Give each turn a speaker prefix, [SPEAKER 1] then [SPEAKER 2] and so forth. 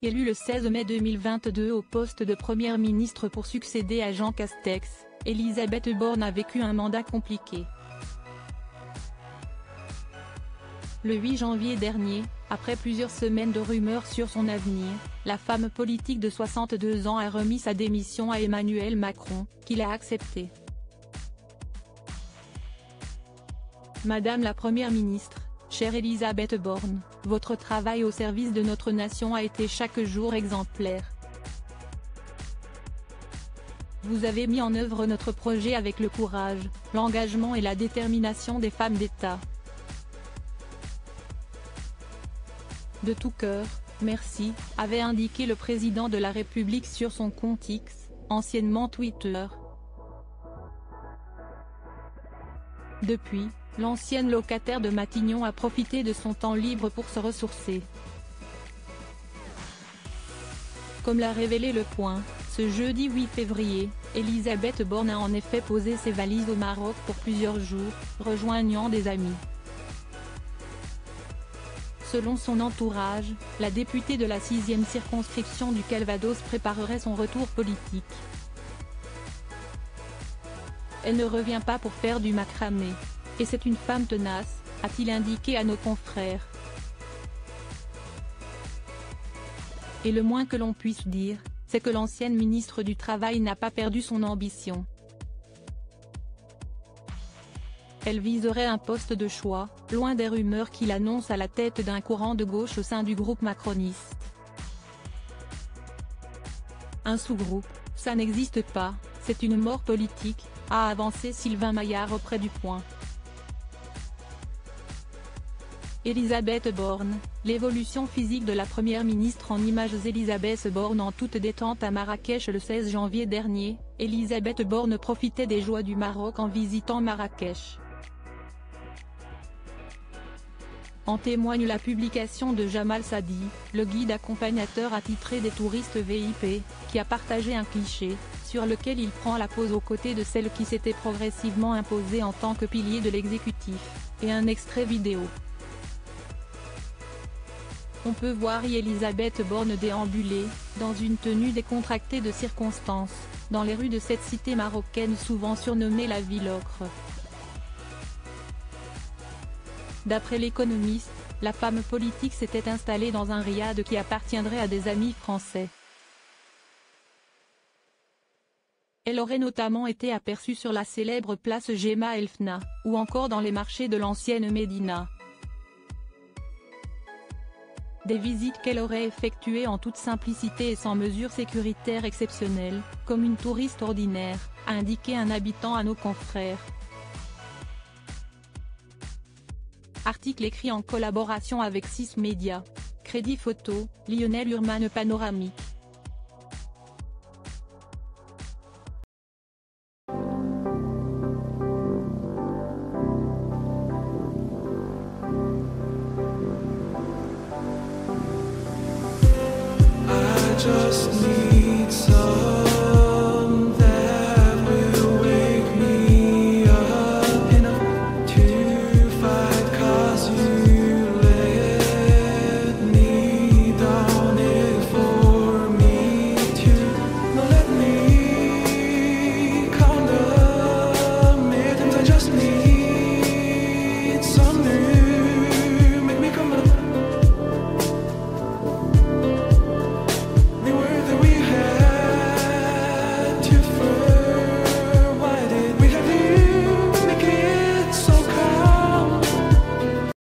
[SPEAKER 1] élue le 16 mai 2022 au poste de Première ministre pour succéder à Jean Castex, Elisabeth Borne a vécu un mandat compliqué. Le 8 janvier dernier, après plusieurs semaines de rumeurs sur son avenir, la femme politique de 62 ans a remis sa démission à Emmanuel Macron, qui l'a acceptée. Madame la Première ministre, chère Elisabeth Borne, votre travail au service de notre nation a été chaque jour exemplaire. Vous avez mis en œuvre notre projet avec le courage, l'engagement et la détermination des femmes d'État. De tout cœur, merci, avait indiqué le président de la République sur son compte X, anciennement Twitter. Depuis, l'ancienne locataire de Matignon a profité de son temps libre pour se ressourcer. Comme l'a révélé Le Point, ce jeudi 8 février, Elisabeth Borne a en effet posé ses valises au Maroc pour plusieurs jours, rejoignant des amis. Selon son entourage, la députée de la 6e circonscription du Calvados préparerait son retour politique. Elle ne revient pas pour faire du macramé. Et c'est une femme tenace, a-t-il indiqué à nos confrères. Et le moins que l'on puisse dire, c'est que l'ancienne ministre du Travail n'a pas perdu son ambition. Elle viserait un poste de choix, loin des rumeurs qui l'annoncent à la tête d'un courant de gauche au sein du groupe macroniste. Un sous-groupe, ça n'existe pas, c'est une mort politique, a avancé Sylvain Maillard auprès du Point. Elisabeth Borne, l'évolution physique de la Première ministre en images. Elisabeth Borne en toute détente à Marrakech le 16 janvier dernier, Elisabeth Borne profitait des joies du Maroc en visitant Marrakech. En témoigne la publication de Jamal Sadi, le guide accompagnateur attitré des touristes VIP, qui a partagé un cliché, sur lequel il prend la pose aux côtés de celle qui s'était progressivement imposée en tant que pilier de l'exécutif, et un extrait vidéo. On peut voir y Elisabeth Borne déambuler, dans une tenue décontractée de circonstance, dans les rues de cette cité marocaine souvent surnommée la ville ocre. D'après l'Économiste, la femme politique s'était installée dans un riad qui appartiendrait à des amis français. Elle aurait notamment été aperçue sur la célèbre place Jemaa El Fna, ou encore dans les marchés de l'ancienne Médina. Des visites qu'elle aurait effectuées en toute simplicité et sans mesures sécuritaires exceptionnelles, comme une touriste ordinaire, a indiqué un habitant à nos confrères. Article écrit en collaboration avec 6 Médias. Crédit photo, Lionel Urman Panoramique.